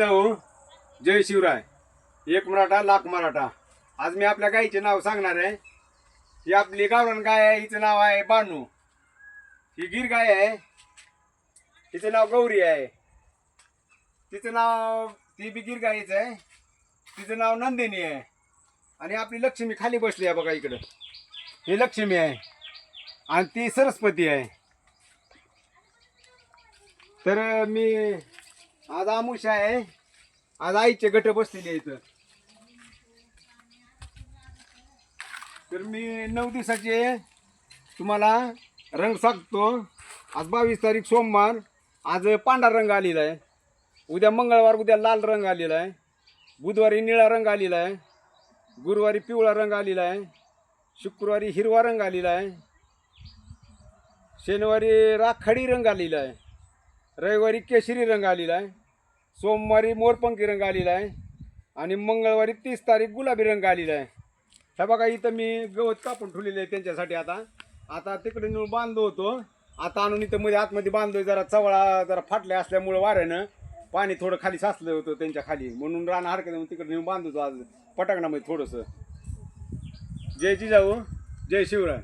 जाऊ जय शिवराय. एक मराठा लाख मराठा. आज मी आपल्या गाईचे नाव सांगणार आहे. ही आपली गावरान गाय आहे. हिचं नाव आहे बानू. ही गिर गाय आहे. हिचं नाव गौरी आहे. तिचं नाव ती बी गिर गायच आहे. तिचं नाव नंदिनी आहे. आणि आपली लक्ष्मी खाली बसली आहे बघा इकडं. ही लक्ष्मी आहे आणि ती सरस्वती आहे. तर मी आज आमुषा आहे. आज आईचे गट बसलेले इथं. तर मी 9 दिवसाचे तुम्हाला रंग सांगतो. आज 22 तारीख सोमवार. आज पांढरा रंग आलेला आहे. उद्या मंगळवार, उद्या लाल रंग आलेला आहे. बुधवारी निळा रंग आलेला आहे. गुरुवारी पिवळा रंग आलेला आहे. शुक्रवारी हिरवा रंग आलेला आहे. शनिवारी राखाडी रंग आलेला आहे. रविवारी केशरी रंग आलेला आहे. सोमवारी मोरपंखी रंग आलेला आहे. आणि मंगळवारी 30 तारीख गुलाबी रंग आलेला आहे. हे बघा इथं मी गवत कापून ठेवलेलं आहे त्यांच्यासाठी. आता तिकडे नेऊन बांधलो होतो. आता आणून इथं मध्ये आतमध्ये बांधलोय. जरा चवळा जरा फाटल्या असल्यामुळे वाऱ्यानं पाणी थोडं खाली साचलं होतं त्यांच्या खाली, म्हणून रान हरकत तिकडे नेऊन बांधतो आज पटांगणामध्ये थोडंसं. जय जिजाऊ, जय शिवराय.